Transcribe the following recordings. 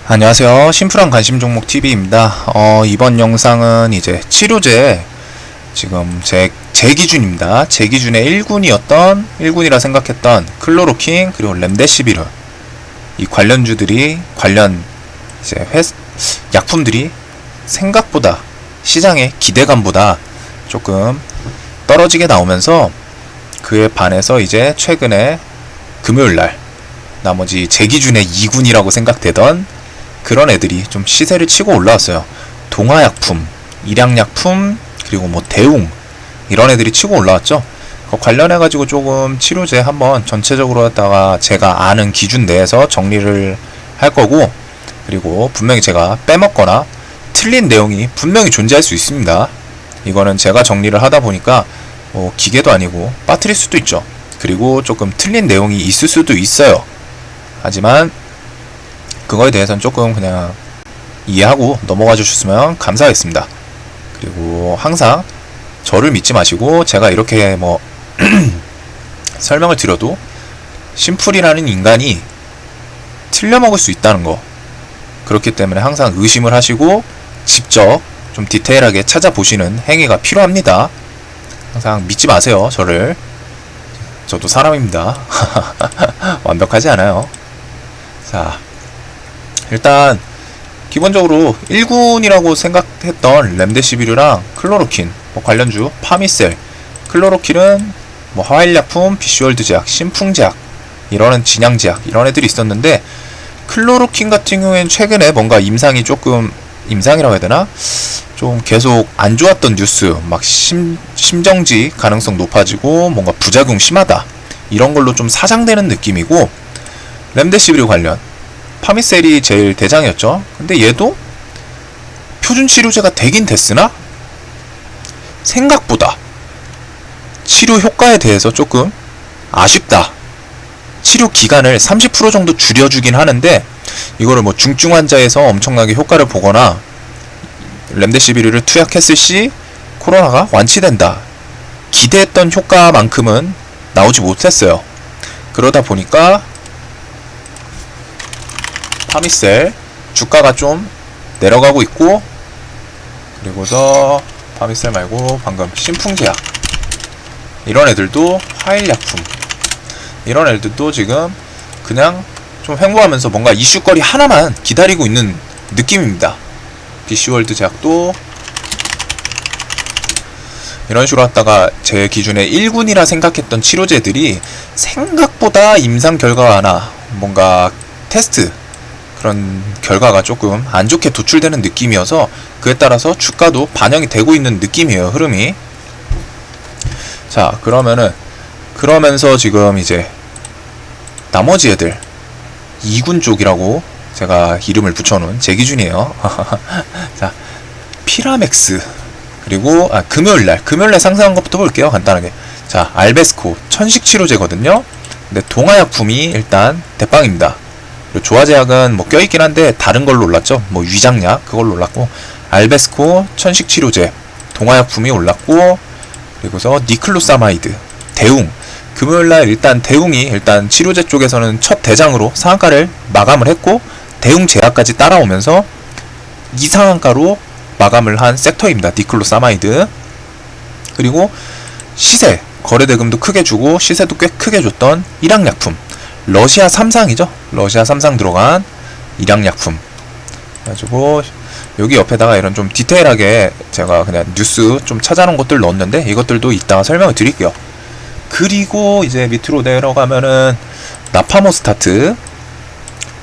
안녕하세요. 심플한 관심 종목 TV입니다. 이번 영상은 이제 치료제, 지금 제 기준입니다. 제 기준의 1군이었던, 1군이라 생각했던 클로로킨, 그리고 렘데시비르. 이 관련주들이, 이제 약품들이 생각보다, 시장의 기대감보다 조금 떨어지게 나오면서 그에 반해서 이제 최근에 금요일날, 나머지 제 기준의 2군이라고 생각되던 그런 애들이 좀 시세를 치고 올라왔어요. 동화약품, 일양약품, 그리고 뭐 대웅, 이런 애들이 치고 올라왔죠. 관련해가지고 조금 치료제 한번 전체적으로 갖다가 제가 아는 기준 내에서 정리를 할 거고, 그리고 분명히 제가 빼먹거나 틀린 내용이 분명히 존재할 수 있습니다. 이거는 제가 정리를 하다 보니까 기계도 아니고 빠뜨릴 수도 있죠. 그리고 조금 틀린 내용이 있을 수도 있어요. 하지만 그거에 대해서는 조금 그냥 이해하고 넘어가 주셨으면 감사하겠습니다. 그리고 항상 저를 믿지 마시고, 제가 이렇게 뭐 설명을 드려도 심플이라는 인간이 틀려먹을 수 있다는 거, 그렇기 때문에 항상 의심을 하시고 직접 좀 디테일하게 찾아보시는 행위가 필요합니다. 항상 믿지 마세요. 저도 사람입니다. 완벽하지 않아요. 자, 일단 기본적으로 1군이라고 생각했던 렘데시비르랑 클로로킨, 뭐 관련주 파미셀, 클로로킨은 뭐 하일약품, 비슈월드 제약, 신풍 제약, 이런 진양 제약, 이런 애들이 있었는데, 클로로킨 같은 경우에는 최근에 뭔가 임상이라고 해야 되나? 좀 계속 안 좋았던 뉴스, 막 심정지 가능성 높아지고 뭔가 부작용 심하다, 이런 걸로 좀 사장되는 느낌이고, 렘데시비르 관련 파미셀이 제일 대장이었죠. 근데 얘도 표준 치료제가 되긴 됐으나 생각보다 치료 효과에 대해서 조금 아쉽다. 치료 기간을 30% 정도 줄여주긴 하는데, 이거를 뭐 중증 환자에서 엄청나게 효과를 보거나 렘데시비르를 투약했을 시 코로나가 완치된다, 기대했던 효과만큼은 나오지 못했어요. 그러다 보니까 파미셀 주가가 좀 내려가고 있고, 그리고서 파미셀 말고 방금 신풍제약, 이런 애들도 화일약품, 이런 애들도 지금 그냥 좀 횡보하면서 뭔가 이슈거리 하나만 기다리고 있는 느낌입니다. 비슈월드 제약도 이런 식으로 하다가 제 기준에 1군이라 생각했던 치료제들이 생각보다 임상 결과나 뭔가 테스트, 그런 결과가 조금 안 좋게 도출되는 느낌이어서 그에 따라서 주가도 반영이 되고 있는 느낌이에요, 흐름이. 자, 그러면서 지금 이제 나머지 애들 2군 쪽이라고 제가 이름을 붙여놓은 제 기준이에요. 자, 피라맥스, 그리고 금요일날 상승한 것부터 볼게요, 간단하게. 자, 알베스코 천식치료제거든요. 근데 동화약품이 일단 대빵입니다. 그리고 조화제약은 뭐 껴있긴 한데 다른 걸로 올랐죠. 뭐 위장약, 그걸로 올랐고, 알베스코 천식치료제, 동화약품이 올랐고, 그리고서 니클로사마이드, 대웅, 금요일날 일단 대웅이 일단 치료제 쪽에서는 첫 대장으로 상한가를 마감을 했고, 대웅 제약까지 따라오면서 이상한가로 마감을 한 섹터입니다. 니클로사마이드. 그리고 시세, 거래대금도 크게 주고 시세도 꽤 크게 줬던 일양약품, 러시아 3상이죠. 러시아 3상 들어간 일양약품. 그래가지고 여기 옆에다가 이런 좀 디테일하게 제가 그냥 뉴스 좀 찾아놓은 것들 넣었는데, 이것들도 이따가 설명을 드릴게요. 그리고 이제 밑으로 내려가면은 나파모스타트,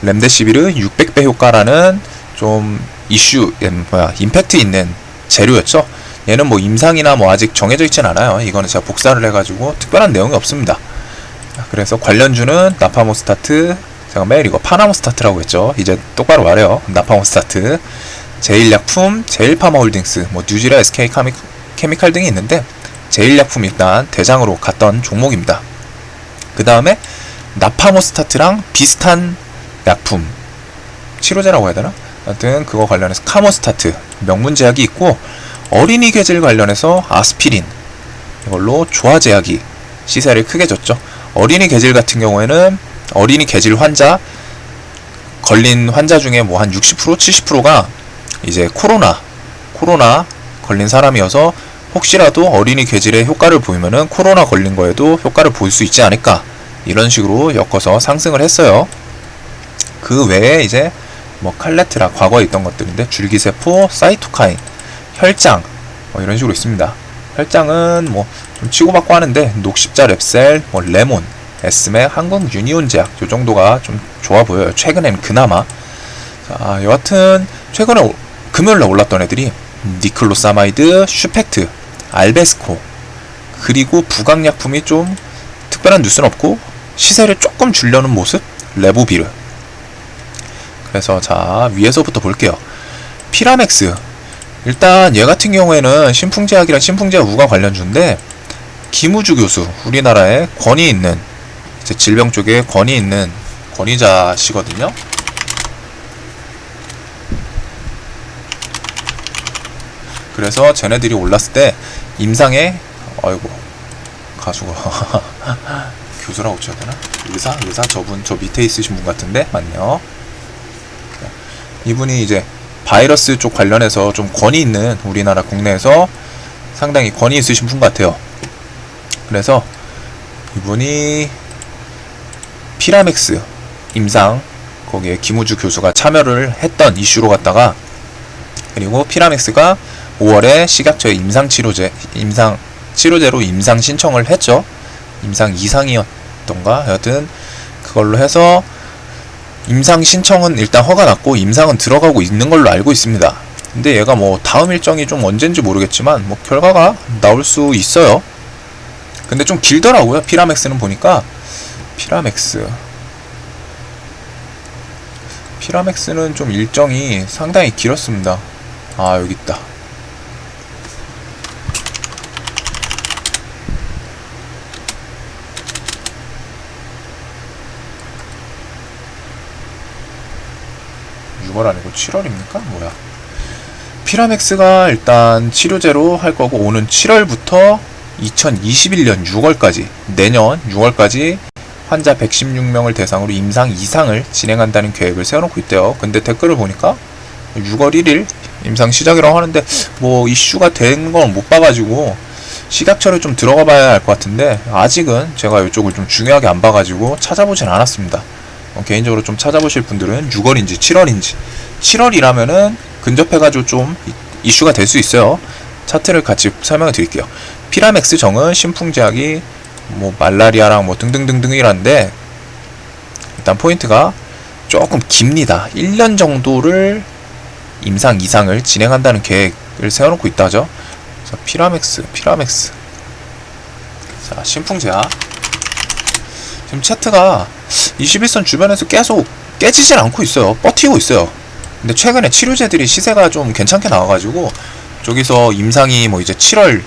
렘데시비르 600배 효과라는 좀 임팩트 있는 재료였죠. 얘는 뭐 임상이나 뭐 아직 정해져 있진 않아요. 이거는 제가 복사를 해가지고 특별한 내용이 없습니다. 그래서 관련주는 나파모스타트, 제가 매일 이거 파나모스타트라고 했죠. 이제 똑바로 말해요. 나파모스타트, 제일약품, 제일파마홀딩스, 뭐 뉴지라, SK 케미칼 등이 있는데, 제일약품 일단 대장으로 갔던 종목입니다. 그 다음에 나파모스타트랑 비슷한 약품, 치료제라고 해야 되나? 하여튼 그거 관련해서 카모스타트, 명문제약이 있고, 어린이 계질 관련해서 아스피린, 이걸로 조화제약이 시세를 크게 줬죠. 어린이 계질 같은 경우에는 어린이 계질 환자 걸린 환자 중에 뭐 한 60%, 70%가 이제 코로나 걸린 사람이어서 혹시라도 어린이 괴질에 효과를 보이면은 코로나 걸린 거에도 효과를 볼 수 있지 않을까, 이런 식으로 엮어서 상승을 했어요. 그 외에 이제 뭐 칼레트라 과거에 있던 것들인데, 줄기세포, 사이토카인, 혈장 뭐 이런 식으로 있습니다. 혈장은 뭐 좀 치고받고 하는데, 녹십자 랩셀, 뭐 레몬, 에스맥, 한국 유니온제약 요 정도가 좀 좋아 보여요. 최근에는 그나마. 자, 여하튼 최근에 금요일날 올랐던 애들이 니클로사마이드, 슈펙트, 알베스코, 그리고 부강약품이 좀 특별한 뉴스는 없고 시세를 조금 줄려는 모습, 레보비르. 그래서 자, 위에서부터 볼게요. 피라맥스. 일단 얘 같은 경우에는 신풍제약이랑 신풍제약 우가 관련주인데, 김우주 교수, 우리나라에 권위 있는, 이제 질병 쪽에 권위 있는 권위자시거든요. 그래서 쟤네들이 올랐을 때 임상에, 아이고 가수가 교수라고 쳐야 되나? 의사 저분, 저 밑에 있으신 분 같은데, 맞네요. 이분이 이제 바이러스 쪽 관련해서 좀 권위 있는, 우리나라 국내에서 상당히 권위 있으신 분 같아요. 그래서 이분이 피라맥스 임상, 거기에 김우주 교수가 참여를 했던 이슈로 갔다가, 그리고 피라맥스가 5월에 식약처에 임상 치료제로 임상 신청을 했죠. 임상 이상이었던가, 여하튼 그걸로 해서 임상 신청은 일단 허가 났고 임상은 들어가고 있는 걸로 알고 있습니다. 근데 얘가 뭐 다음 일정이 좀 언젠지 모르겠지만 뭐 결과가 나올 수 있어요. 근데 좀 길더라고요. 피라맥스는 보니까. 피라맥스는 좀 일정이 상당히 길었습니다. 아, 여기 있다. 아니고 7월입니까? 뭐야? 피라맥스가 일단 치료제로 할 거고, 오는 7월부터 2021년 6월까지, 내년 6월까지 환자 116명을 대상으로 임상 이상을 진행한다는 계획을 세워놓고 있대요. 근데 댓글을 보니까 6월 1일 임상 시작이라고 하는데, 뭐 이슈가 된 건 못 봐가지고 식약처를 좀 들어가 봐야 할 것 같은데, 아직은 제가 이쪽을 좀 중요하게 안 봐가지고 찾아보진 않았습니다. 개인적으로 좀 찾아보실 분들은 6월인지 7월인지, 7월이라면은 근접해가지고 좀 이슈가 될 수 있어요. 차트를 같이 설명을 드릴게요. 피라맥스 정은 신풍제약이 뭐 말라리아랑 뭐 등등등등이란데, 일단 포인트가 조금 깁니다. 1년 정도를 임상 이상을 진행한다는 계획을 세워놓고 있다 하죠. 자, 피라맥스. 자, 신풍제약. 지금 차트가 21선 주변에서 계속 깨지질 않고 있어요. 버티고 있어요. 근데 최근에 치료제들이 시세가 좀 괜찮게 나와가지고, 저기서 임상이 뭐 이제 7월인지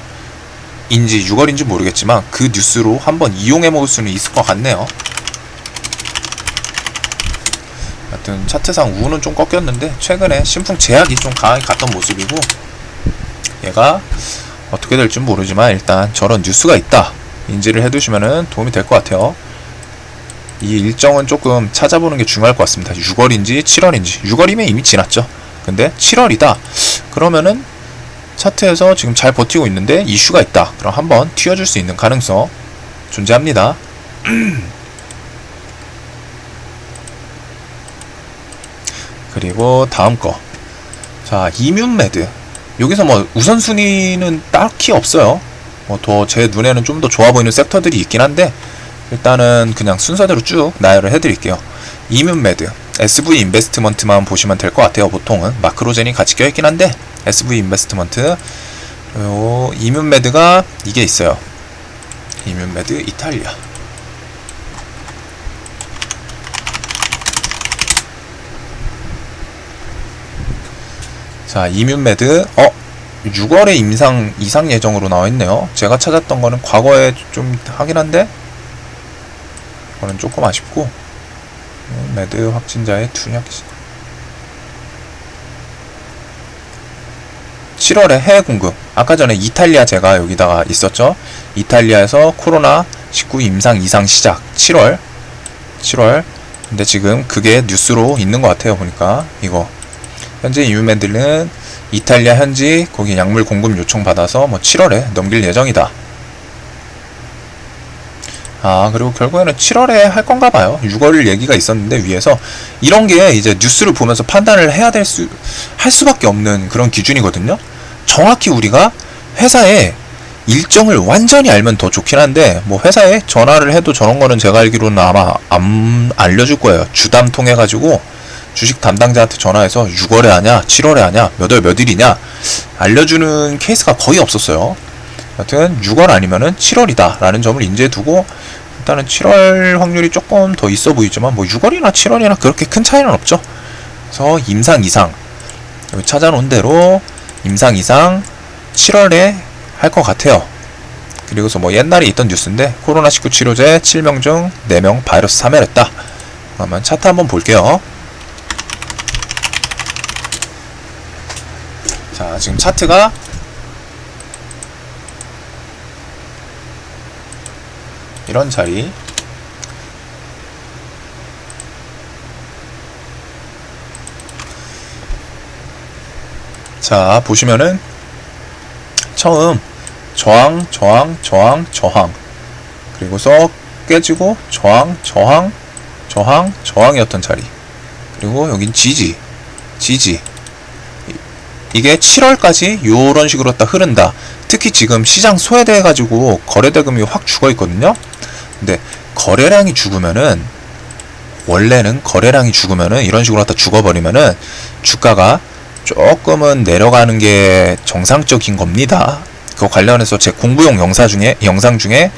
6월인지 모르겠지만 그 뉴스로 한번 이용해 먹을 수는 있을 것 같네요. 하여튼 차트상 우는 좀 꺾였는데, 최근에 신풍제약이 좀 강하게 갔던 모습이고, 얘가 어떻게 될지 모르지만 일단 저런 뉴스가 있다 인지를 해두시면 도움이 될 것 같아요. 이 일정은 조금 찾아보는 게 중요할 것 같습니다. 6월인지 7월인지. 6월이면 이미 지났죠. 근데 7월이다 그러면은 차트에서 지금 잘 버티고 있는데 이슈가 있다, 그럼 한번 튀어줄 수 있는 가능성 존재합니다. 그리고 다음 거. 자, 이뮨메드. 여기서 뭐 우선순위는 딱히 없어요. 뭐 더 제 눈에는 좀 더 좋아 보이는 섹터들이 있긴 한데, 일단은 그냥 순서대로 쭉 나열을 해드릴게요. 이뮨메드, SV 인베스트먼트만 보시면 될 것 같아요. 보통은 마크로젠이 같이 껴있긴 한데 SV 인베스트먼트. 이뮨메드가 이게 있어요. 이뮨메드 이탈리아. 자, 이뮨메드 6월에 이상 예정으로 나와있네요. 제가 찾았던 거는 과거에 좀 하긴 한데 이거는 조금 아쉽고, 메드 확진자의 투약 7월에 해외 공급. 아까 전에 이탈리아 제가 여기다가 있었죠. 이탈리아에서 코로나19 임상 이상 시작 7월. 근데 지금 그게 뉴스로 있는 것 같아요. 보니까 이거 현재 이유메들은 이탈리아 현지 거기 약물 공급 요청 받아서 뭐 7월에 넘길 예정이다. 그리고 결국에는 7월에 할 건가 봐요. 6월 얘기가 있었는데 위에서 이런 게 이제 뉴스를 보면서 판단을 할 수밖에 없는 그런 기준이거든요. 정확히 우리가 회사에 일정을 완전히 알면 더 좋긴 한데, 뭐 회사에 전화를 해도 저런 거는 제가 알기로는 아마 안 알려줄 거예요. 주담 통해 가지고 주식 담당자한테 전화해서 6월에 하냐 7월에 하냐 몇 월 몇일이냐 알려주는 케이스가 거의 없었어요. 여튼 6월 아니면은 7월이다 라는 점을 인지해 두고, 일단은 7월 확률이 조금 더 있어 보이지만 뭐 6월이나 7월이나 그렇게 큰 차이는 없죠. 그래서 임상 이상 여기 찾아놓은 대로 임상 이상 7월에 할 것 같아요. 그리고서 뭐 옛날에 있던 뉴스인데 코로나19 치료제 7명 중 4명 바이러스 사멸했다. 그러면 차트 한번 볼게요. 자, 지금 차트가 이런 자리. 자, 보시면은 처음 저항, 저항, 저항, 저항, 그리고서 깨지고 저항, 저항, 저항, 저항이었던 자리. 그리고 여긴 지지, 지지. 이게 7월까지 요런 식으로 딱 흐른다. 특히 지금 시장 소외돼 가지고 거래대금이 확 죽어 있거든요. 근데 거래량이 죽으면은, 원래는 거래량이 죽으면은 이런 식으로 갖다 죽어버리면은 주가가 조금은 내려가는 게 정상적인 겁니다. 그거 관련해서 제 공부용 영상 중에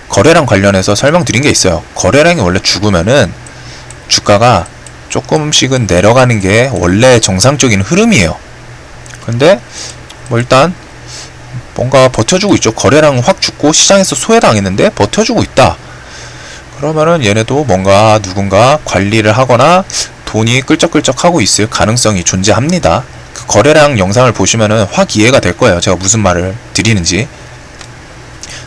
거래량 관련해서 설명드린 게 있어요. 거래량이 원래 죽으면은 주가가 조금씩은 내려가는 게 원래 정상적인 흐름이에요. 근데 뭐 일단 뭔가 버텨주고 있죠. 거래량 확 죽고 시장에서 소외당했는데 버텨주고 있다. 그러면은 얘네도 뭔가 누군가 관리를 하거나 돈이 끌적끌적 하고 있을 가능성이 존재합니다. 그 거래량 영상을 보시면은 확 이해가 될 거예요. 제가 무슨 말을 드리는지.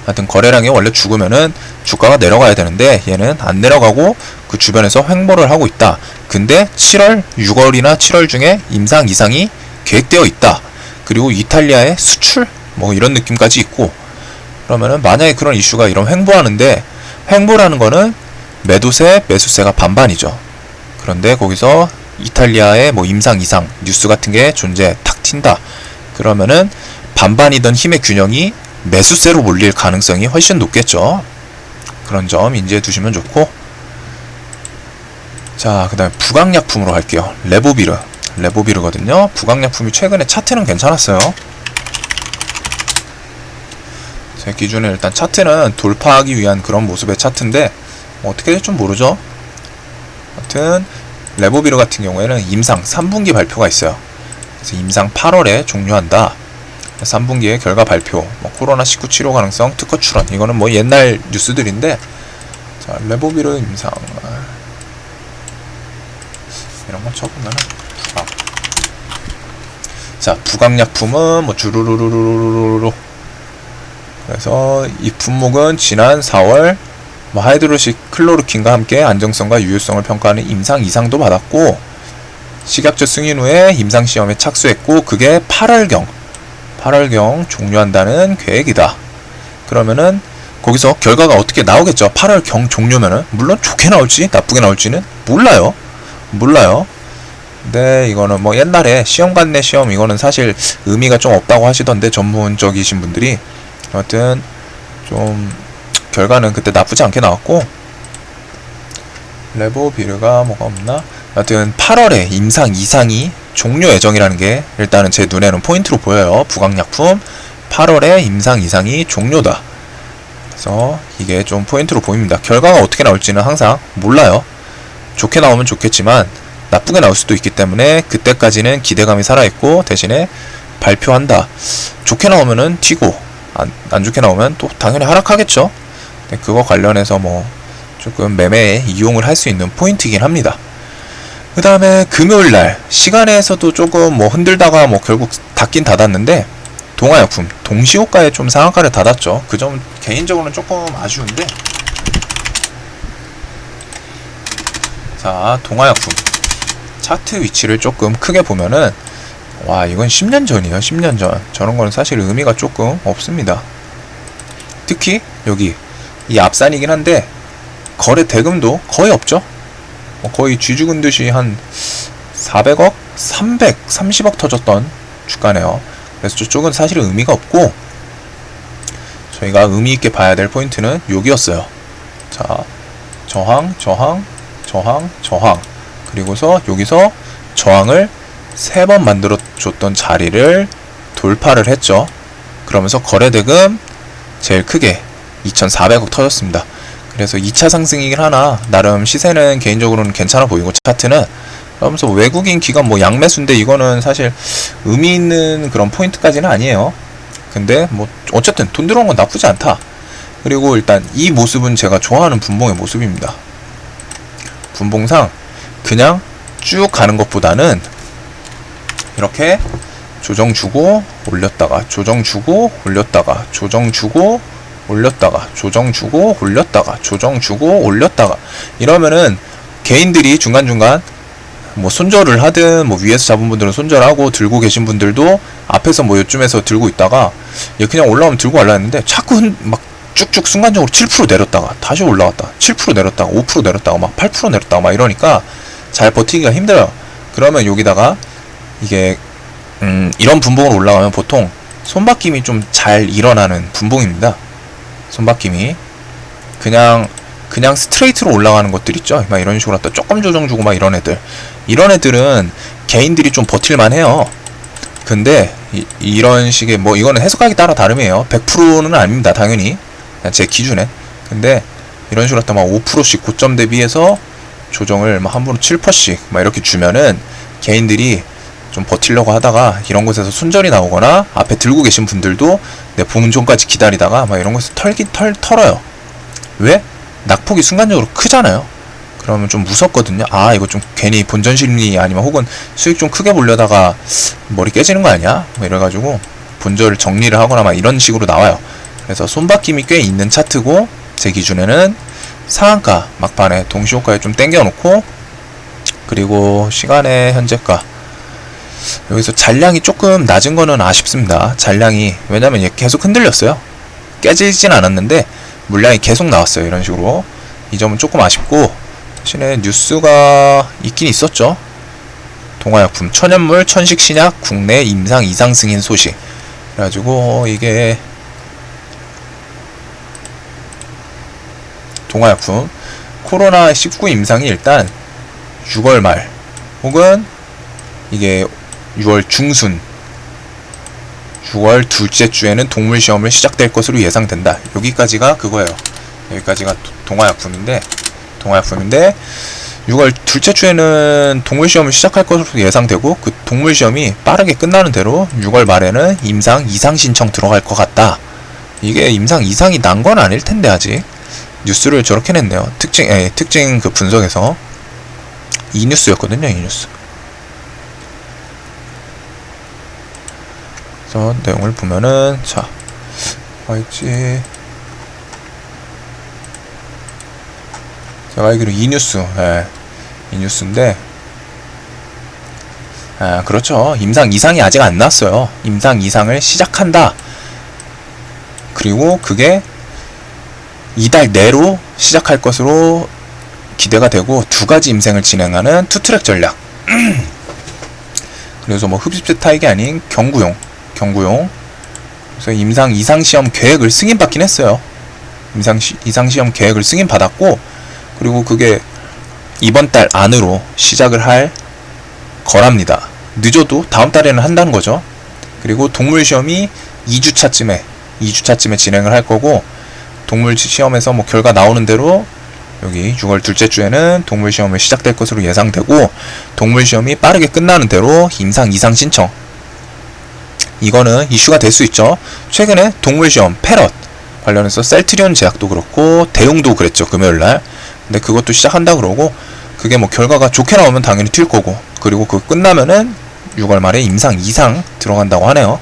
하여튼 거래량이 원래 죽으면은 주가가 내려가야 되는데 얘는 안 내려가고 그 주변에서 횡보를 하고 있다. 근데 7월, 6월이나 7월 중에 임상 이상이 계획되어 있다. 그리고 이탈리아의 수출 뭐 이런 느낌까지 있고, 그러면은 만약에 그런 이슈가 이런 횡보하는데, 횡보라는 거는 매도세, 매수세가 반반이죠. 그런데 거기서 이탈리아의 뭐 임상 이상 뉴스 같은 게 존재 탁 튄다. 그러면은 반반이던 힘의 균형이 매수세로 몰릴 가능성이 훨씬 높겠죠. 그런 점 인지해 두시면 좋고, 자, 그 다음에 부강약품으로 갈게요. 레보비르거든요. 부강약품이 최근에 차트는 괜찮았어요. 제 기준에 일단 차트는 돌파하기 위한 그런 모습의 차트인데 뭐 어떻게 될지 좀 모르죠. 하여튼 레보비르 같은 경우에는 임상 3분기 발표가 있어요. 그래서 임상 8월에 종료한다. 3분기에 결과 발표, 뭐 코로나19 치료 가능성, 특허 출원, 이거는 뭐 옛날 뉴스들인데, 자, 레보비르 임상 이런 거 적으면은 자, 부강약품은 뭐 주르르르르르르. 그래서 이 품목은 지난 4월 뭐 하이드로시 클로르킨과 함께 안정성과 유효성을 평가하는 임상 이상도 받았고, 식약처 승인 후에 임상 시험에 착수했고, 그게 8월경 종료한다는 계획이다. 그러면은 거기서 결과가 어떻게 나오겠죠. 8월경 종료면은 물론 좋게 나올지 나쁘게 나올지는 몰라요. 근데 이거는 뭐 옛날에 시험관 내 시험, 이거는 사실 의미가 좀 없다고 하시던데 전문적이신 분들이. 아무튼 좀 결과는 그때 나쁘지 않게 나왔고, 레보비르가 뭐가 없나? 하여튼 8월에 임상 이상이 종료 예정이라는 게 일단은 제 눈에는 포인트로 보여요. 부강약품 8월에 임상 이상이 종료다. 그래서 이게 좀 포인트로 보입니다. 결과가 어떻게 나올지는 항상 몰라요. 좋게 나오면 좋겠지만 나쁘게 나올 수도 있기 때문에 그때까지는 기대감이 살아있고, 대신에 발표한다. 좋게 나오면은 튀고 안 좋게 나오면 또 당연히 하락하겠죠. 그거 관련해서 뭐 조금 매매에 이용을 할 수 있는 포인트이긴 합니다. 그 다음에 금요일날 시간에서도 조금 뭐 흔들다가 뭐 결국 닫긴 닫았는데, 동아약품 동시호가에 좀 상한가를 닫았죠. 그 점 개인적으로는 조금 아쉬운데, 자, 동아약품 차트 위치를 조금 크게 보면은, 와, 이건 10년 전이에요. 10년 전. 저런 거는 사실 의미가 조금 없습니다. 특히 여기 이 앞산이긴 한데 거래 대금도 거의 없죠. 거의 쥐 죽은 듯이 한 400억? 330억 터졌던 주가네요. 그래서 저쪽은 사실 의미가 없고, 저희가 의미 있게 봐야 될 포인트는 여기였어요. 자, 저항, 저항, 저항, 저항. 그리고서 여기서 저항을 3번 만들어 줬던 자리를 돌파를 했죠. 그러면서 거래대금 제일 크게 2,400억 터졌습니다. 그래서 2차 상승이긴 하나 나름 시세는 개인적으로는 괜찮아 보이고, 차트는 그러면서 외국인 기관 뭐 양매수인데 이거는 사실 의미 있는 그런 포인트까지는 아니에요. 근데 뭐 어쨌든 돈 들어온 건 나쁘지 않다. 그리고 일단 이 모습은 제가 좋아하는 분봉의 모습입니다. 분봉상 그냥 쭉 가는 것보다는 이렇게 조정 주고 올렸다가, 조정 주고 올렸다가, 조정 주고 올렸다가, 조정 주고 올렸다가, 조정 주고 올렸다가, 이러면은 개인들이 중간중간 뭐 손절을 하든, 뭐 위에서 잡은 분들은 손절하고, 들고 계신 분들도 앞에서 뭐 요쯤에서 들고 있다가 얘 그냥 올라오면 들고 갈라 했는데 자꾸 막 쭉쭉 순간적으로 7% 내렸다가 다시 올라왔다, 7% 내렸다가 5% 내렸다가 막 8% 내렸다가 막 이러니까 잘 버티기가 힘들어요. 그러면 여기다가 이게 이런 분봉으로 올라가면 보통 손바뀜이 좀 잘 일어나는 분봉입니다. 손바뀜이 그냥 스트레이트로 올라가는 것들 있죠. 막 이런 식으로 또 조금 조정 주고 막 이런 애들은 개인들이 좀 버틸만 해요. 근데 이런 식의 뭐 이거는 해석하기 따라 다름이에요. 100%는 아닙니다. 당연히 제 기준에. 근데 이런 식으로 막 5%씩 고점 대비해서 조정을 막 한 번으로 7%씩 막 이렇게 주면은 개인들이 좀 버틸려고 하다가 이런 곳에서 손절이 나오거나, 앞에 들고 계신 분들도 내 본전까지 기다리다가 막 이런 곳에서 털어요. 왜? 낙폭이 순간적으로 크잖아요. 그러면 좀 무섭거든요. 아, 이거 좀 괜히 본전 심리 아니면 혹은 수익 좀 크게 보려다가 머리 깨지는 거 아니야? 뭐 이래가지고 본전을 정리를 하거나 막 이런 식으로 나와요. 그래서 손바뀜이 꽤 있는 차트고, 제 기준에는 상한가 막판에 동시호가에 좀 당겨놓고, 그리고 시간의 현재가 여기서 잔량이 조금 낮은 거는 아쉽습니다. 잔량이, 왜냐면 얘 계속 흔들렸어요. 깨지진 않았는데 물량이 계속 나왔어요. 이런 식으로. 이 점은 조금 아쉽고, 대신에 뉴스가 있긴 있었죠. 동아약품, 천연물, 천식신약, 국내 임상 이상 승인 소식. 그래가지고 이게 동아약품 코로나19 임상이 일단 6월 말 혹은 이게 6월 중순, 6월 둘째 주에는 동물 시험을 시작될 것으로 예상된다. 여기까지가 그거예요. 여기까지가 동아약품인데 6월 둘째 주에는 동물 시험을 시작할 것으로 예상되고, 그 동물 시험이 빠르게 끝나는 대로 6월 말에는 임상 이상 신청 들어갈 것 같다. 이게 임상 이상이 난 건 아닐 텐데 아직 뉴스를 저렇게 냈네요. 특징 그 분석에서 이 뉴스였거든요. 이 뉴스. 그래서 내용을 보면은, 자, 뭐있지? 제가 알기로 이 뉴스, 이 뉴스인데, 그렇죠. 임상 이상이 아직 안 났어요. 임상 이상을 시작한다. 그리고 그게 이달 내로 시작할 것으로 기대가 되고, 2가지 임상을 진행하는 투트랙 전략. 그래서 뭐 흡입제 타입이 아닌 경구용. 그래서 임상 이상 시험 계획을 승인받긴 했어요. 이상 시험 계획을 승인받았고, 그리고 그게 이번 달 안으로 시작을 할 거랍니다. 늦어도 다음 달에는 한다는 거죠. 그리고 동물 시험이 2주차쯤에 진행을 할 거고, 동물 시험에서 뭐 결과 나오는 대로 여기 6월 둘째 주에는 동물 시험이 시작될 것으로 예상되고, 동물 시험이 빠르게 끝나는 대로 임상 이상 신청, 이거는 이슈가 될 수 있죠. 최근에 동물 시험 패럿 관련해서 셀트리온 제약도 그렇고 대웅도 그랬죠, 금요일날. 근데 그것도 시작한다 그러고, 그게 뭐 결과가 좋게 나오면 당연히 튈 거고, 그리고 그거 끝나면은 6월 말에 임상 이상 들어간다고 하네요.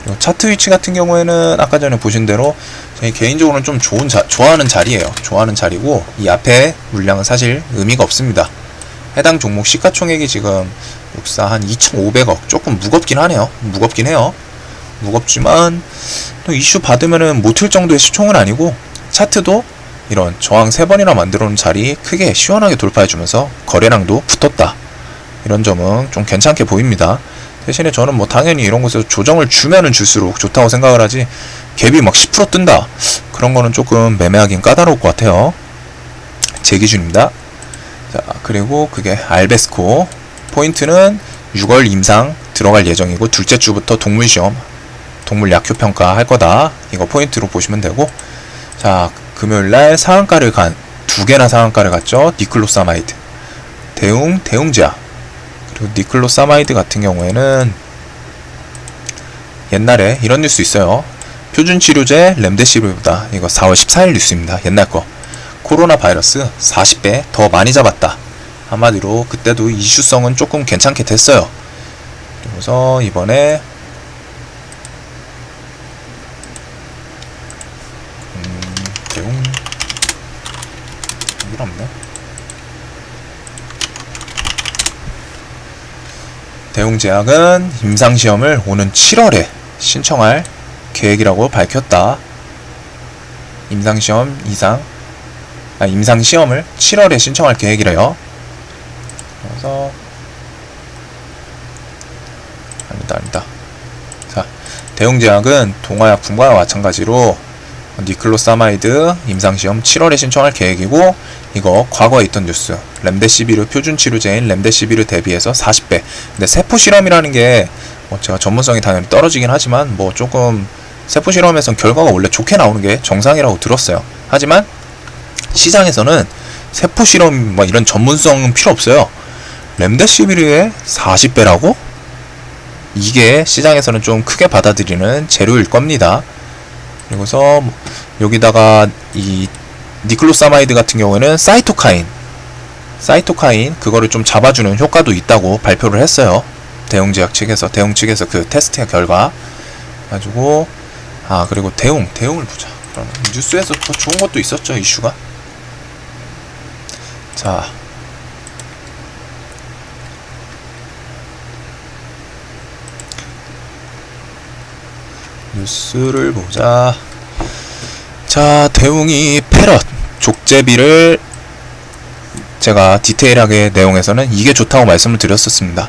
그리고 차트 위치 같은 경우에는 아까 전에 보신 대로 저희 개인적으로는 좀 좋아하는 자리예요. 좋아하는 자리고, 이 앞에 물량은 사실 의미가 없습니다. 해당 종목 시가총액이 지금 64 한 2,500억, 조금 무겁긴 하네요. 무겁긴 해요. 무겁지만 또 이슈 받으면은 못 틀 정도의 시총은 아니고, 차트도 이런 저항 3번이나 만들어 놓은 자리 크게 시원하게 돌파해주면서 거래량도 붙었다. 이런 점은 좀 괜찮게 보입니다. 대신에 저는 뭐 당연히 이런 곳에서 조정을 주면은 줄수록 좋다고 생각을 하지, 갭이 막 10% 뜬다, 그런 거는 조금 매매하긴 까다로울 것 같아요. 제 기준입니다. 자, 그리고 그게 알베스코. 포인트는 6월 임상 들어갈 예정이고, 둘째 주부터 동물 시험, 동물 약효 평가 할 거다. 이거 포인트로 보시면 되고, 자, 금요일날 상한가를 두 개나 상한가를 갔죠. 니클로사마이드, 대웅제약. 그리고 니클로사마이드 같은 경우에는 옛날에 이런 뉴스 있어요. 표준치료제 렘데시비르보다, 이거 4월 14일 뉴스입니다. 옛날 거. 코로나 바이러스 40배 더 많이 잡았다. 한마디로 그때도 이슈성은 조금 괜찮게 됐어요. 그래서 이번에 대웅 여기 없네. 대웅제약은 임상시험을 오는 7월에 신청할 계획이라고 밝혔다. 임상시험을 7월에 신청할 계획이래요. 그래서 아니다. 자, 대웅제약은 동화약품과 마찬가지로 니클로사마이드 임상시험 7월에 신청할 계획이고, 이거 과거에 있던 뉴스, 렘데시비르 표준치료제인 렘데시비르 대비해서 40배. 근데 세포실험이라는 게 제가 전문성이 당연히 떨어지긴 하지만 조금 세포실험에선 결과가 원래 좋게 나오는 게 정상이라고 들었어요. 하지만 시장에서는 세포실험 이런 전문성은 필요 없어요. 렘데시비르의 40배라고? 이게 시장에서는 좀 크게 받아들이는 재료일 겁니다. 그리고서 여기다가 이 니클로사마이드 같은 경우에는 사이토카인 그거를 좀 잡아주는 효과도 있다고 발표를 했어요. 대웅 측에서 그 테스트 결과 가지고. 그리고 대웅을 보자. 그러면 뉴스에서 더 좋은 것도 있었죠, 이슈가. 자, 뉴스를 보자. 자, 대웅이 패럿 족제비를 제가 디테일하게 내용에서는 이게 좋다고 말씀을 드렸었습니다.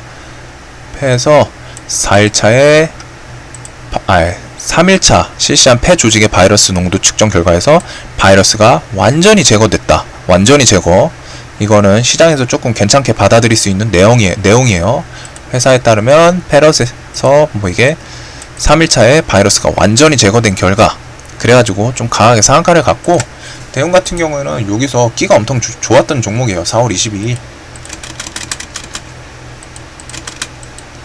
폐에서 4일차에 3일차 실시한 폐 조직의 바이러스 농도 측정 결과에서 바이러스가 완전히 제거됐다. 완전히 제거. 이거는 시장에서 조금 괜찮게 받아들일 수 있는 내용이에요. 회사에 따르면 패럿에서 이게 3일차에 바이러스가 완전히 제거된 결과, 그래가지고 좀 강하게 상한가를 갔고, 대웅 같은 경우에는 여기서 끼가 엄청 좋았던 종목이에요. 4월 22일.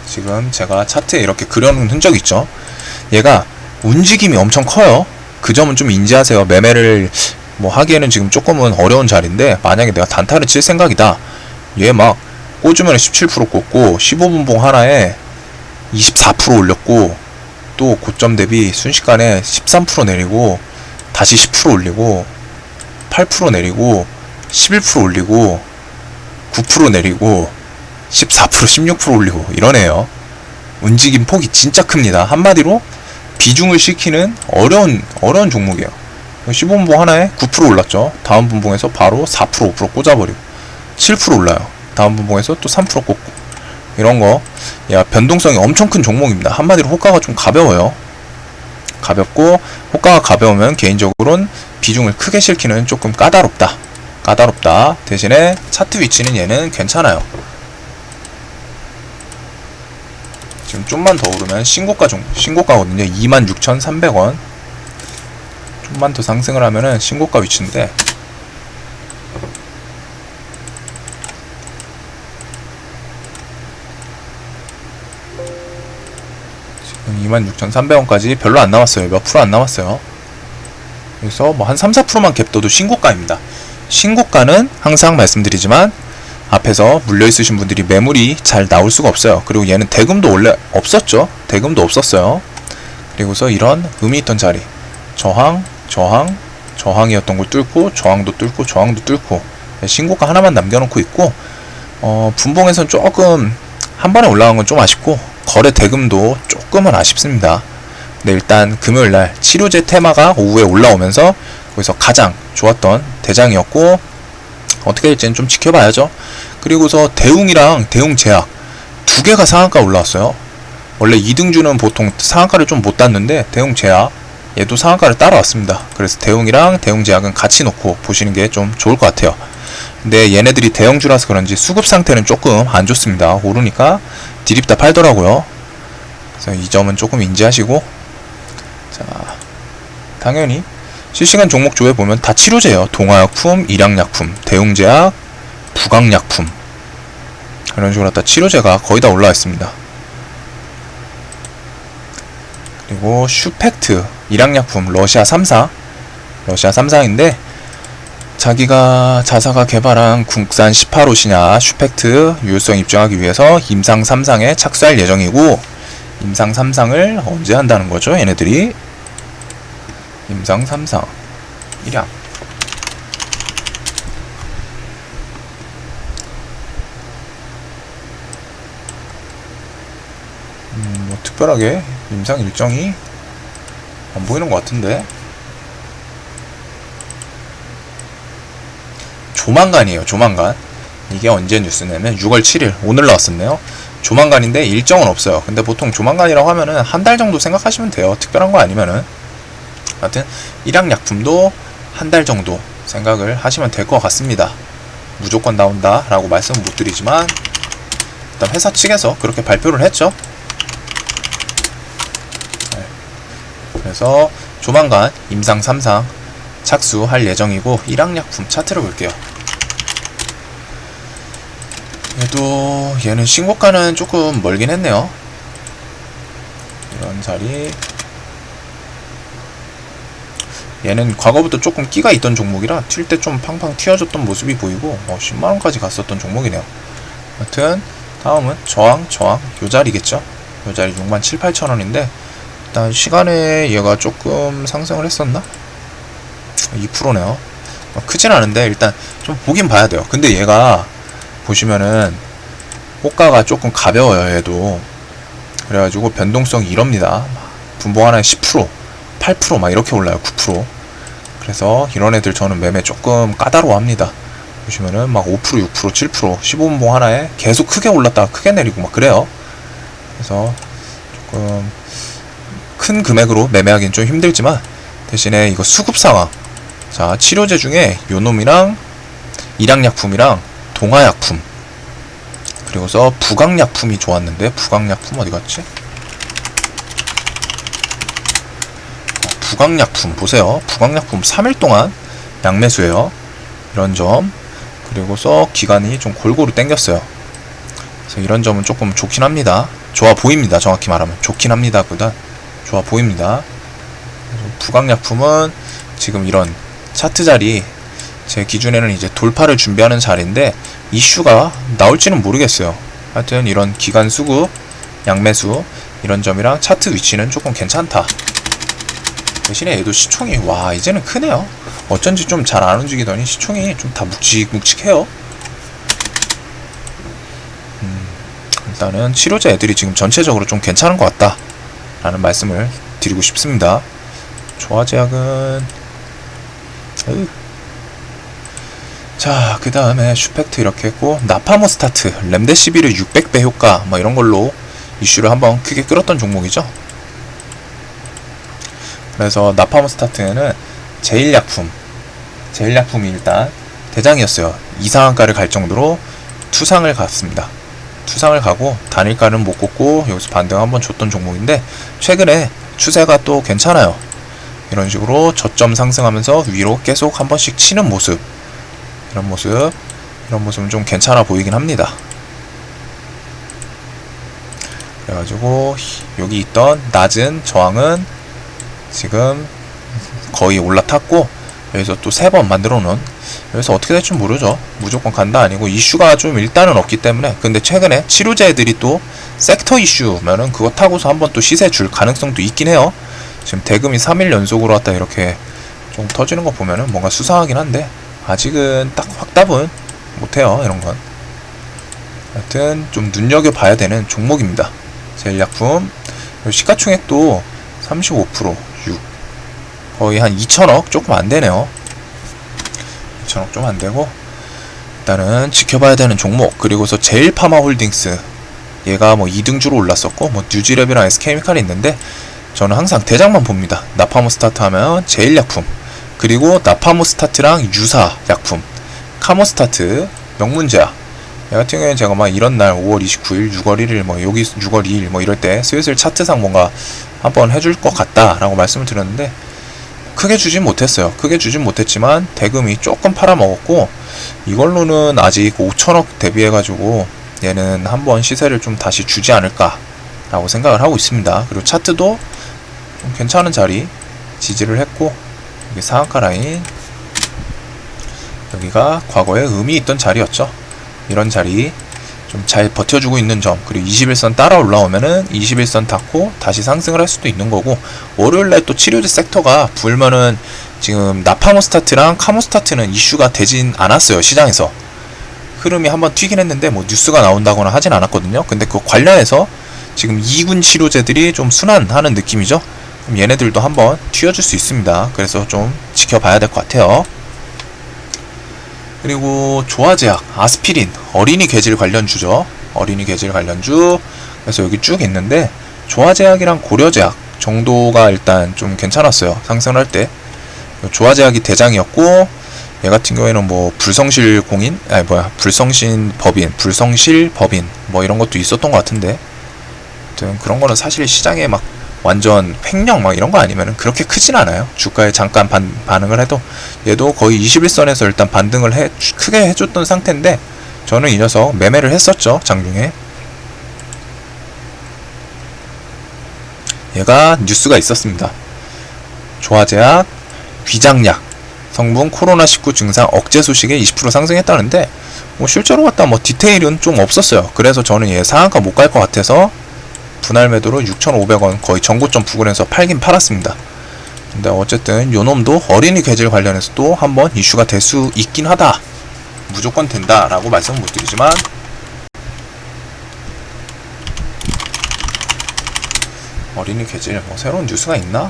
지금 제가 차트에 이렇게 그려놓은 흔적 있죠. 얘가 움직임이 엄청 커요. 그 점은 좀 인지하세요. 매매를 하기에는 지금 조금은 어려운 자리인데, 만약에 내가 단타를 칠 생각이다, 얘 막 꽂으면 17% 꽂고 15분봉 하나에 24% 올렸고, 또 고점 대비 순식간에 13% 내리고 다시 10% 올리고 8% 내리고 11% 올리고 9% 내리고 14% 16% 올리고 이러네요. 움직임 폭이 진짜 큽니다. 한마디로 비중을 시키는 어려운 종목이에요. 15분봉 하나에 9% 올랐죠. 다음 분봉에서 바로 4% 5% 꽂아버리고 7% 올라요. 다음 분봉에서 또 3% 꽂고, 이런거 변동성이 엄청 큰 종목입니다. 한마디로 호가가 좀 가벼워요. 가볍고, 호가가 가벼우면 개인적으로는 비중을 크게 실기는 조금 까다롭다. 대신에 차트 위치는 얘는 괜찮아요. 지금 좀만 더 오르면 신고가거든요. 26,300원. 좀만 더 상승을 하면은 신고가 위치인데, 지금 26,300원까지 별로 안 남았어요. 몇 프로 안 남았어요. 그래서 한 3-4%만 갭둬도 신고가입니다. 신고가는 항상 말씀드리지만 앞에서 물려있으신 분들이 매물이 잘 나올 수가 없어요. 그리고 얘는 대금도 원래 없었죠. 대금도 없었어요. 그리고서 이런 의미 있던 자리, 저항이었던 걸 뚫고, 저항도 뚫고 신고가 하나만 남겨놓고 있고, 분봉에선 조금 한 번에 올라간 건 좀 아쉽고 거래 대금도 조금은 아쉽습니다. 근데 일단 금요일날 치료제 테마가 오후에 올라오면서 거기서 가장 좋았던 대장이었고 어떻게 될지는 좀 지켜봐야죠. 그리고서 대웅이랑 대웅제약 두 개가 상한가 올라왔어요. 원래 2등주는 보통 상한가를 좀 못 땄는데 대웅제약 얘도 상한가를 따라왔습니다. 그래서 대웅이랑 대웅제약은 같이 놓고 보시는 게 좀 좋을 것 같아요. 근데 얘네들이 대형주라서 그런지 수급 상태는 조금 안 좋습니다. 오르니까 디립다 팔더라고요. 그래서 이 점은 조금 인지하시고, 자, 당연히 실시간 종목조에 보면 다 치료제예요. 동화약품, 일양약품, 대웅제약, 부강약품 이런 식으로 다 치료제가 거의 다 올라와 있습니다. 그리고 슈펙트, 일양약품, 러시아 3상인데 자기가 자사가 개발한 국산 18호시냐 슈펙트 유효성 입증하기 위해서 임상 3상에 착수할 예정이고, 임상 3상을 언제 한다는 거죠? 얘네들이 임상 3상 일양 뭐 특별하게 임상 일정이 안 보이는 것 같은데 조만간이에요. 조만간. 이게 언제 뉴스냐면 6월 7일 오늘 나왔었네요. 조만간인데 일정은 없어요. 근데 보통 조만간이라고 하면은 한 달 정도 생각하시면 돼요. 특별한 거 아니면은. 하여튼 일양약품도 한 달 정도 생각을 하시면 될 것 같습니다. 무조건 나온다 라고 말씀은 못 드리지만 일단 회사 측에서 그렇게 발표를 했죠. 네. 그래서 조만간 임상 3상 착수할 예정이고, 일양약품 차트를 볼게요. 얘는 신고가는 조금 멀긴 했네요. 이런 자리. 얘는 과거부터 조금 끼가 있던 종목이라 튈 때 좀 팡팡 튀어졌던 모습이 보이고 10만원까지 갔었던 종목이네요. 아무튼 다음은 저항 요 자리겠죠. 요 자리 67,800원인데 일단 시간에 얘가 조금 상승을 했었나? 2%네요. 크진 않은데 일단 좀 보긴 봐야 돼요. 근데 얘가 보시면은 호가가 조금 가벼워요. 얘도 그래가지고 변동성이 이럽니다. 분봉 하나에 10%, 8% 막 이렇게 올라요. 9%. 그래서 이런 애들 저는 매매 조금 까다로워합니다. 보시면은 막 5%, 6%, 7%, 15분봉 하나에 계속 크게 올랐다가 크게 내리고 막 그래요. 그래서 조금 큰 금액으로 매매하기는 좀 힘들지만 대신에 이거 수급 상황, 자 치료제 중에 요놈이랑 일양약품이랑 동화약품 그리고서 부강약품이 좋았는데 부강약품 어디 갔지? 부강약품 보세요. 부강약품 3일 동안 양매수예요. 이런 점. 그리고서 기간이 좀 골고루 땡겼어요. 그래서 이런 점은 조금 좋긴 합니다. 좋아 보입니다. 정확히 말하면 좋긴 합니다. 보다 좋아 보입니다. 부강약품은 지금 이런 차트 자리 제 기준에는 이제 돌파를 준비하는 자리인데 이슈가 나올지는 모르겠어요. 하여튼 이런 기간 수급 양매수 이런 점이랑 차트 위치는 조금 괜찮다. 대신에 얘도 시총이 와 이제는 크네요. 어쩐지 좀 잘 안 움직이더니 시총이 좀 다 묵직묵직해요. 일단은 치료제 애들이 지금 전체적으로 좀 괜찮은 것 같다 라는 말씀을 드리고 싶습니다. 조화제약은 자 그 다음에 슈펙트 이렇게 했고, 나파모스타트 렘데시비르 600배 효과 뭐 이런 걸로 이슈를 한번 크게 끌었던 종목이죠. 그래서 나파모스타트는 제일약품이 일단 대장이었어요. 이상한가를 갈 정도로 투상을 갔습니다. 투상을 가고 단일가는 못 꽂고 여기서 반등 한번 줬던 종목인데 최근에 추세가 또 괜찮아요. 이런 식으로 저점 상승하면서 위로 계속 한 번씩 치는 모습, 이런 모습은 좀 괜찮아 보이긴 합니다. 그래가지고 여기 있던 낮은 저항은 지금 거의 올라탔고 여기서 또 3번 만들어 놓은, 여기서 어떻게 될지 모르죠. 무조건 간다 아니고 이슈가 좀 일단은 없기 때문에. 근데 최근에 치료제들이 또 섹터 이슈면은 그거 타고서 한번 또 시세 줄 가능성도 있긴 해요. 지금 대금이 3일 연속으로 왔다 이렇게 좀 터지는 거 보면은 뭔가 수상하긴 한데 아직은 딱 확답은 못해요. 이런 건 하여튼 좀 눈여겨봐야 되는 종목입니다. 제일약품. 시가총액도 35%, 6 거의 한 2천억 조금 안되네요. 2천억 좀 안되고, 일단은 지켜봐야 되는 종목. 그리고서 제일파마홀딩스, 얘가 뭐 2등주로 올랐었고, 뭐 뉴지랩이랑 SK케미칼이 있는데 저는 항상 대장만 봅니다. 나파모스타트 하면 제일약품, 그리고 나파모스타트랑 유사약품, 카모스타트, 명문제약. 얘 같은 경우에는 제가 막 이런 날 5월 29일, 6월 1일, 뭐 여기 6월 2일 뭐 이럴 때 슬슬 차트상 뭔가 한번 해줄 것 같다 라고 말씀을 드렸는데, 크게 주진 못했어요. 크게 주진 못했지만 대금이 조금 팔아먹었고, 이걸로는 아직 5천억 대비해가지고 얘는 한번 시세를 좀 다시 주지 않을까 라고 생각을 하고 있습니다. 그리고 차트도 좀 괜찮은 자리 지지를 했고, 여기 상한가 라인, 여기가 과거에 의미 있던 자리였죠. 이런 자리 좀 잘 버텨주고 있는 점, 그리고 21선 따라 올라오면은 21선 닿고 다시 상승을 할 수도 있는 거고, 월요일날 또 치료제 섹터가 불면은 지금 나파모스타트랑 카모스타트는 이슈가 되진 않았어요. 시장에서 흐름이 한번 튀긴 했는데 뭐 뉴스가 나온다거나 하진 않았거든요. 근데 그 관련해서 지금 2군 치료제들이 좀 순환하는 느낌이죠. 그럼 얘네들도 한번 튀어줄 수 있습니다. 그래서 좀 지켜봐야 될 것 같아요. 그리고 조화제약, 아스피린, 어린이 괴질 관련주죠. 어린이 괴질 관련주. 그래서 여기 쭉 있는데, 조화제약이랑 고려제약 정도가 일단 좀 괜찮았어요. 상승할 때. 조화제약이 대장이었고, 얘 같은 경우에는 뭐 불성실 공인, 불성실 법인 뭐 이런 것도 있었던 것 같은데, 아무튼 그런 거는 사실 시장에 막 완전 횡령 막 이런 거 아니면은 그렇게 크진 않아요. 주가에 잠깐 반응을 해도. 얘도 거의 21선에서 일단 반등을 크게 해줬던 상태인데, 저는 이 녀석 매매를 했었죠. 장중에. 얘가 뉴스가 있었습니다. 조화제약, 위장약 성분 코로나19 증상 억제 소식에 20% 상승했다는데, 뭐 실제로 갖다 뭐 디테일은 좀 없었어요. 그래서 저는 얘 상한가 못 갈 것 같아서 분할 매도로 6,500원 거의 전고점 부근에서 팔긴 팔았습니다. 근데 어쨌든 요놈도 어린이 괴질 관련해서 또 한번 이슈가 될 수 있긴 하다. 무조건 된다 라고 말씀은 못 드리지만, 어린이 괴질 뭐 새로운 뉴스가 있나?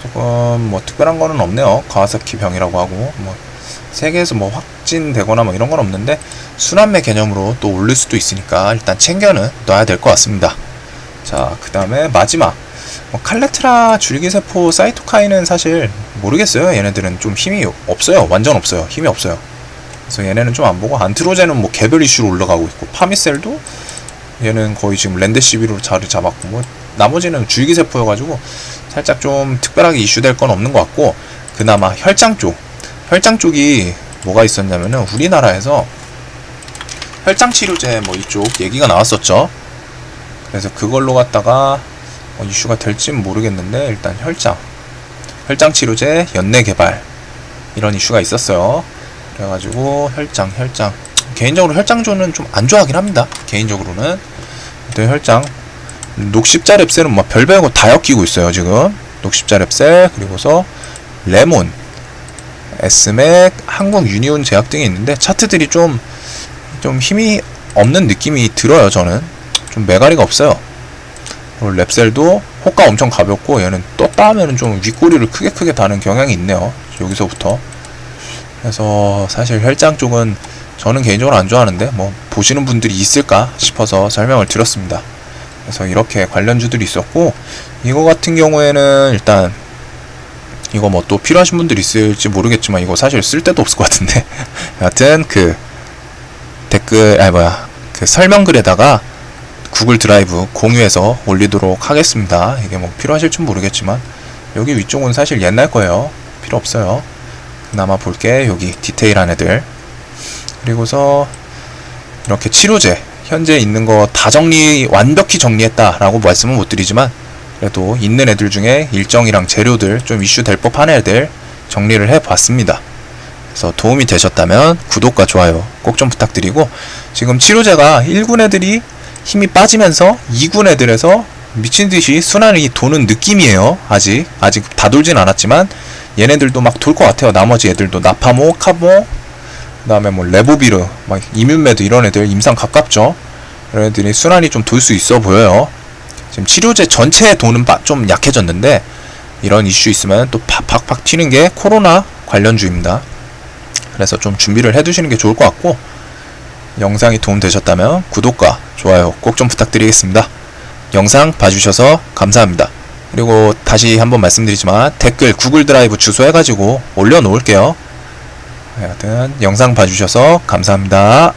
조금 뭐 특별한 거는 없네요. 가와사키 병이라고 하고 뭐 세계에서 뭐 확진되거나 뭐 이런 건 없는데, 순환매 개념으로 또 올릴 수도 있으니까 일단 챙겨는 놔야 될 것 같습니다. 자, 그 다음에 마지막 뭐 칼레트라, 줄기세포, 사이토카인은 사실 모르겠어요. 얘네들은 좀 힘이 없어요. 완전 없어요. 힘이 없어요. 그래서 얘네는 좀 안 보고, 안트로제는 뭐 개별 이슈로 올라가고 있고, 파미셀도 얘는 거의 지금 랜드시비로 자리 잡았고, 뭐 나머지는 줄기세포여가지고 살짝 좀 특별하게 이슈될 건 없는 것 같고, 그나마 혈장 쪽이 뭐가 있었냐면은 우리나라에서 혈장 치료제 뭐 이쪽 얘기가 나왔었죠. 그래서 그걸로 갖다가 뭐 이슈가 될지는 모르겠는데, 일단 혈장 치료제 연내 개발 이런 이슈가 있었어요. 그래가지고 혈장 개인적으로 혈장조는 좀 안 좋아하긴 합니다. 개인적으로는. 근데 혈장 녹십자 랩셀은 막 별별거 다 엮이고 있어요 지금. 녹십자 랩셀, 그리고서 레몬, 에스맥, 한국 유니온 제약 등이 있는데, 차트들이 좀 힘이 없는 느낌이 들어요. 저는 좀 매가리가 없어요. 그리고 랩셀도 호가 엄청 가볍고, 얘는 떴다 하면은 좀 윗꼬리를 크게 다는 경향이 있네요. 여기서부터. 그래서 사실 혈장 쪽은 저는 개인적으로 안 좋아하는데, 뭐 보시는 분들이 있을까 싶어서 설명을 드렸습니다. 그래서 이렇게 관련주들이 있었고, 이거 같은 경우에는 일단 이거 뭐 또 필요하신 분들 있을지 모르겠지만, 이거 사실 쓸 데도 없을 것 같은데 여하튼 그 댓글 그 설명글에다가 구글 드라이브 공유해서 올리도록 하겠습니다. 이게 뭐 필요하실지 모르겠지만, 여기 위쪽은 사실 옛날 거예요. 필요 없어요. 그나마 볼게 여기 디테일한 애들. 그리고서 이렇게 치료제 현재 있는 거 다 완벽히 정리했다 라고 말씀은 못 드리지만, 그래도 있는 애들 중에 일정이랑 재료들 좀 이슈 될 법한 애들 정리를 해봤습니다. 그래서 도움이 되셨다면 구독과 좋아요 꼭 좀 부탁드리고, 지금 치료제가 1군 애들이 힘이 빠지면서 2군 애들에서 미친듯이 순환이 도는 느낌이에요. 아직 다 돌진 않았지만 얘네들도 막 돌 것 같아요. 나머지 애들도 나파모, 카모, 그 다음에 뭐 레보비르, 막 이뮨매드 이런 애들 임상 가깝죠. 이런 애들이 순환이 좀 돌 수 있어 보여요. 지금 치료제 전체에 도는 좀 약해졌는데 이런 이슈 있으면 또 팍팍팍 튀는 게 코로나 관련주입니다. 그래서 좀 준비를 해두시는 게 좋을 것 같고, 영상이 도움되셨다면 구독과 좋아요 꼭 좀 부탁드리겠습니다. 영상 봐주셔서 감사합니다. 그리고 다시 한번 말씀드리지만 댓글 구글 드라이브 주소 해가지고 올려놓을게요. 하여튼 영상 봐주셔서 감사합니다.